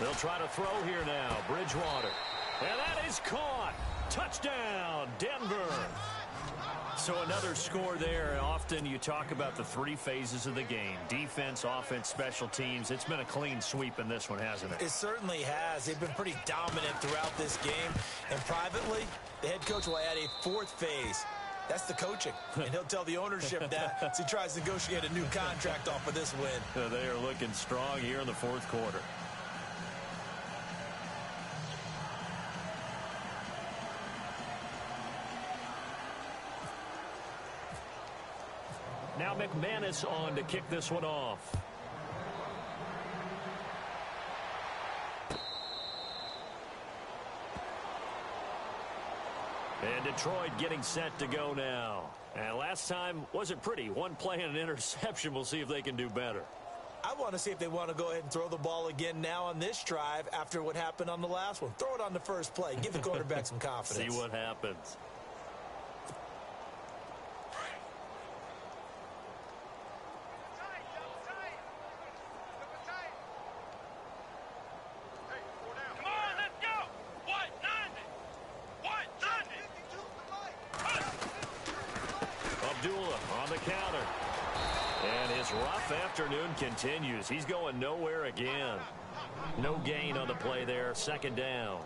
They'll try to throw here now. Bridgewater. And that is caught. Touchdown, Denver. So another score there. Often you talk about the 3 phases of the game. Defense, offense, special teams. It's been a clean sweep in this one, hasn't it? It certainly has. They've been pretty dominant throughout this game. And privately, the head coach will add a 4th phase. That's the coaching. And he'll tell the ownership that as he tries to negotiate a new contract off of this win. They are looking strong here in the 4th quarter. Now McManus on to kick this one off. And Detroit getting set to go now. And last time wasn't pretty. One play and an interception. We'll see if they can do better. I want to see if they want to go ahead and throw the ball again now on this drive after what happened on the last one. Throw it on the first play. Give the quarterback some confidence. See what happens. On the counter. And his rough afternoon continues. He's going nowhere again. No gain on the play there. 2nd down.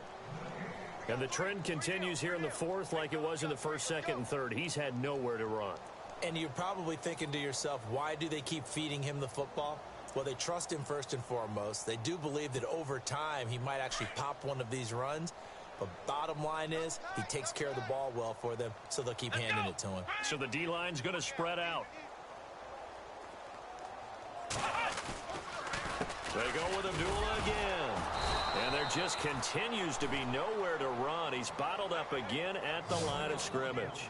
And the trend continues here in the 4th like it was in the 1st, 2nd, and 3rd. He's had nowhere to run. And you're probably thinking to yourself, why do they keep feeding him the football? Well, they trust him first and foremost. They do believe that over time he might actually pop one of these runs. But bottom line is, he takes care of the ball well for them, so they'll keep handing it to him. So the D-line's going to spread out. They go with Abdullah again. And there just continues to be nowhere to run. He's bottled up again at the line of scrimmage.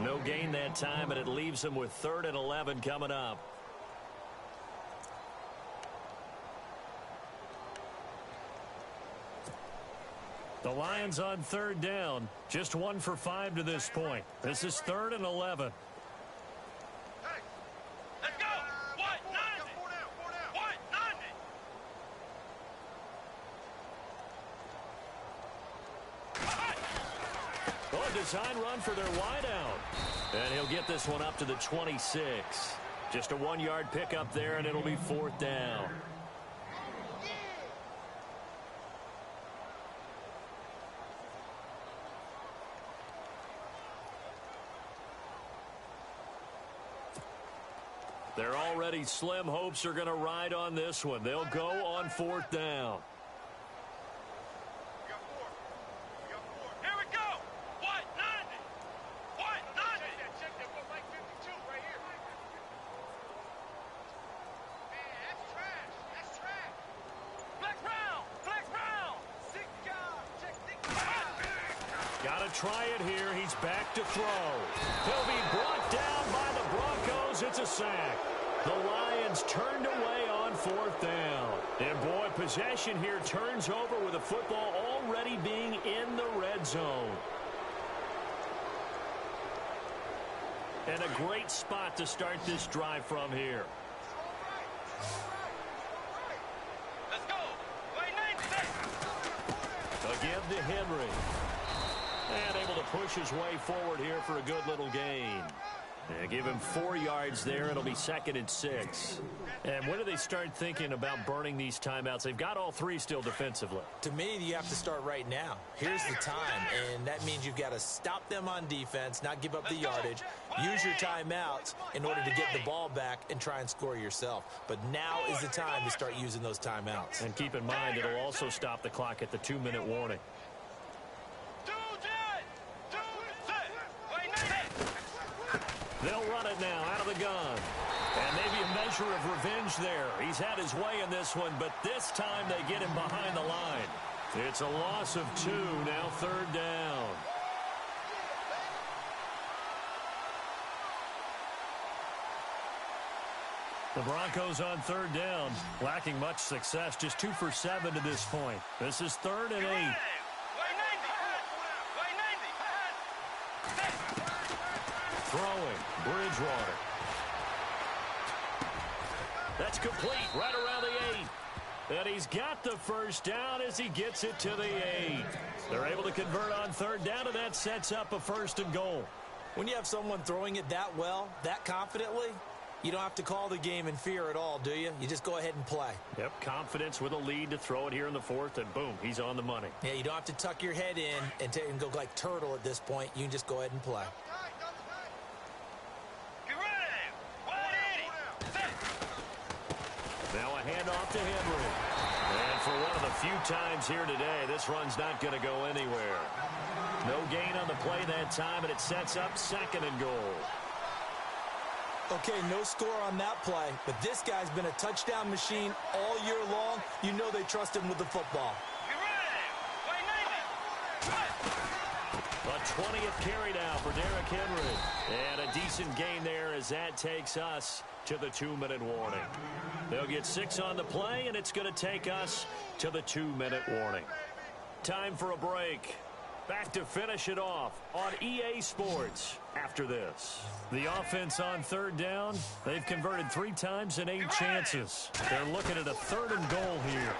No gain that time, and it leaves him with 3rd and 11 coming up. The Lions on 3rd down. Just 1 for 5 to this point. This is 3rd and 11. Hey, let's go. What? 90. What? 90. Well, a design run for their wideout. And he'll get this one up to the 26. Just a 1-yard pickup there, and it'll be 4th down. Their already slim hopes are going to ride on this one. They'll go on 4th down. Here we go. What? 90. What? 90. Check that. What, like 52 right here. Man, that's trash. That's trash. Flex round. Flex round. Sick job. Check the Got to try it here. He's back to throw. He'll be brought down by the Broncos. It's a sack. The Lions turned away on 4th down. And boy, possession here turns over with the football already being in the red zone. And a great spot to start this drive from here. Let's go. Wait, 90. Again to Henry. And able to push his way forward here for a good little gain. And give him 4 yards there. It'll be 2nd and 6. And when do they start thinking about burning these timeouts? They've got all 3 still defensively. To me, you have to start right now. Here's the time, and that means you've got to stop them on defense, not give up the yardage, use your timeouts in order to get the ball back and try and score yourself. But now is the time to start using those timeouts. And keep in mind, it'll also stop the clock at the 2-minute warning. They'll run it now out of the gun. And maybe a measure of revenge there. He's had his way in this one, but this time they get him behind the line. It's a loss of 2, now 3rd down. The Broncos on 3rd down, lacking much success, just 2 for 7 to this point. This is 3rd and 8. Throwing, Bridgewater. That's complete, right around the 8. And he's got the first down as he gets it to the 8. They're able to convert on 3rd down, and that sets up a 1st and goal. When you have someone throwing it that well, that confidently, you don't have to call the game in fear at all, do you? You just go ahead and play. Yep, confidence with a lead to throw it here in the 4th, and boom, he's on the money. Yeah, you don't have to tuck your head in and go like turtle at this point. You can just go ahead and play. Now a handoff to Henry. And for one of the few times here today, this run's not going to go anywhere. No gain on the play that time, and it sets up 2nd and goal. Okay, no score on that play, but this guy's been a touchdown machine all year long. You know they trust him with the football. A 20th carry now for Derrick Henry. And a decent gain there as that takes us to the 2-minute warning. They'll get 6 on the play, and it's going to take us to the 2-minute warning. Time for a break. Back to finish it off on EA Sports after this. The offense on 3rd down, they've converted 3 times in 8 chances. They're looking at a 3rd and goal here.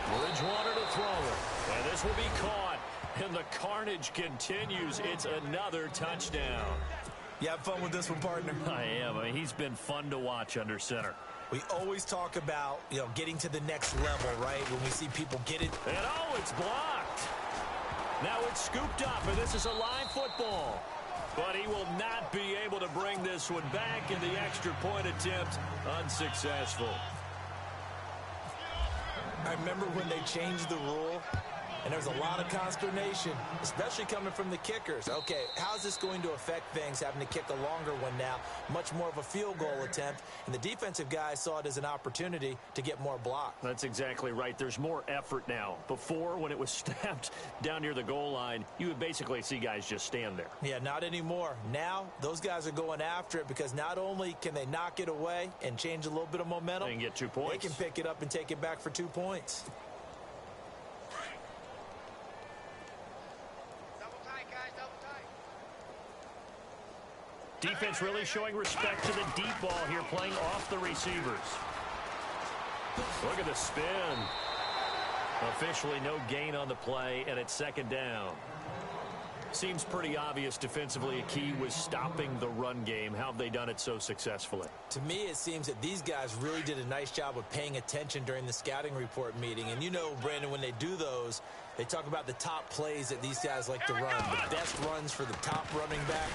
Bridgewater to throw it. And this will be caught. And the carnage continues. It's another touchdown. You have fun with this one, partner? I am. I mean, he's been fun to watch under center. We always talk about, getting to the next level, right? When we see people get it. And oh, it's blocked. Now it's scooped up, and this is a live football. But he will not be able to bring this one back, and the extra point attempt unsuccessful. I remember when they changed the rule, and there was a lot of consternation, especially coming from the kickers. Okay, how's this going to affect things, having to kick a longer one now? Much more of a field goal attempt, and the defensive guys saw it as an opportunity to get more block. That's exactly right. There's more effort now. Before, when it was snapped down near the goal line, you would basically see guys just stand there. Yeah, not anymore. Now, those guys are going after it because not only can they knock it away and change a little bit of momentum, they can get 2 points. They can pick it up and take it back for 2 points. Defense really showing respect to the deep ball here, playing off the receivers. Look at the spin. Officially no gain on the play, and it's 2nd down. Seems pretty obvious defensively. A key was stopping the run game. How have they done it so successfully? To me, it seems that these guys really did a nice job of paying attention during the scouting report meeting. And you know, Brandon, when they do those, they talk about the top plays that these guys like to run. The best runs for the top running back,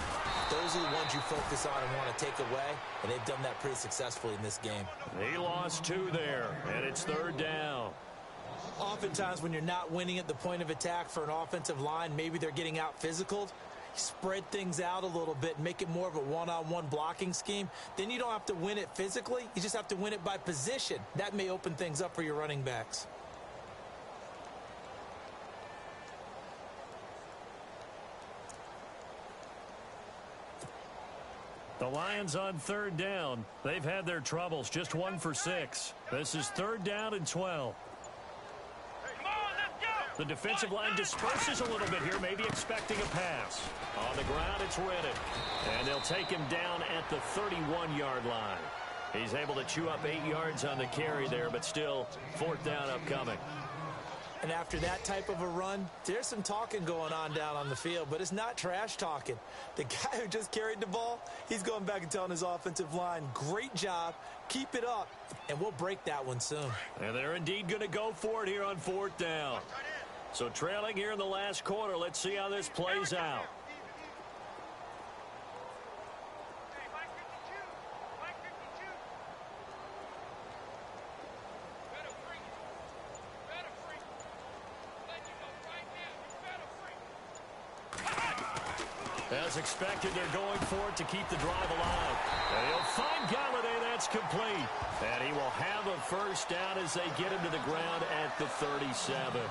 those are the ones you focus on and want to take away. And they've done that pretty successfully in this game. He lost 2 there, and it's 3rd down. Oftentimes when you're not winning at the point of attack for an offensive line, maybe they're getting out physical. Spread things out a little bit, make it more of a one-on-one blocking scheme. Then you don't have to win it physically. You just have to win it by position. That may open things up for your running backs. The Lions on 3rd down. They've had their troubles. Just 1 for 6. This is 3rd down and 12. The defensive line disperses a little bit here, maybe expecting a pass. On the ground, it's Reddick. And they'll take him down at the 31-yard line. He's able to chew up 8 yards on the carry there, but still 4th down upcoming. And after that type of a run, there's some talking going on down on the field, but it's not trash talking. The guy who just carried the ball, he's going back and telling his offensive line, great job, keep it up, and we'll break that one soon. And they're indeed going to go for it here on 4th down. So trailing here in the last quarter, let's see how this plays out. As expected, they're going for it to keep the drive alive. And he'll find Galladay. That's complete. And he will have a 1st down as they get him to the ground at the 37.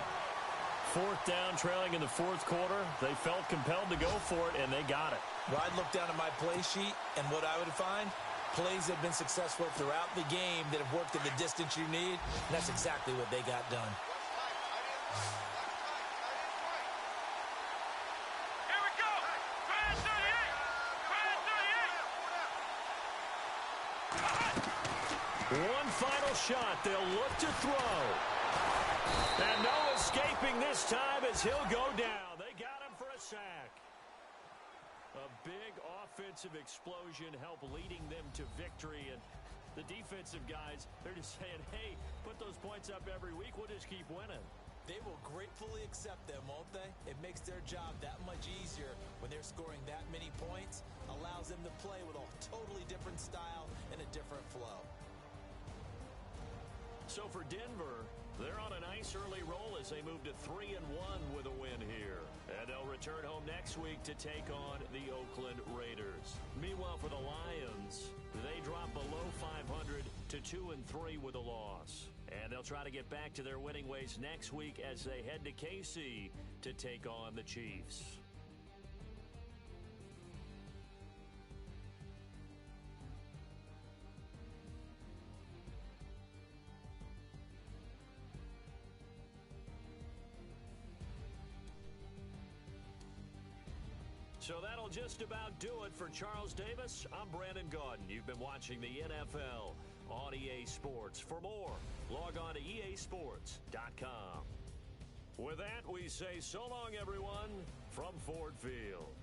4th down, trailing in the 4th quarter. They felt compelled to go for it, and they got it. Well, I'd look down at my play sheet, and what I would find, plays that have been successful throughout the game that have worked at the distance you need, and that's exactly what they got done. Here we go. Try 38. One final shot. They'll look to throw. And no escaping this time as he'll go down. They got him for a sack. A big offensive explosion helped leading them to victory. And the defensive guys, they're just saying, hey, put those points up every week. We'll just keep winning. They will gratefully accept them, won't they? It makes their job that much easier when they're scoring that many points. Allows them to play with a totally different style and a different flow. So for Denver, they're on a nice early roll as they move to 3-1 with a win here. And they'll return home next week to take on the Oakland Raiders. Meanwhile, for the Lions, they drop below 500 to 2-3 with a loss. And they'll try to get back to their winning ways next week as they head to KC to take on the Chiefs. So that'll just about do it for Charles Davis. I'm Brandon Gaudin. You've been watching the NFL on EA Sports. For more, log on to easports.com. With that, we say so long, everyone, from Ford Field.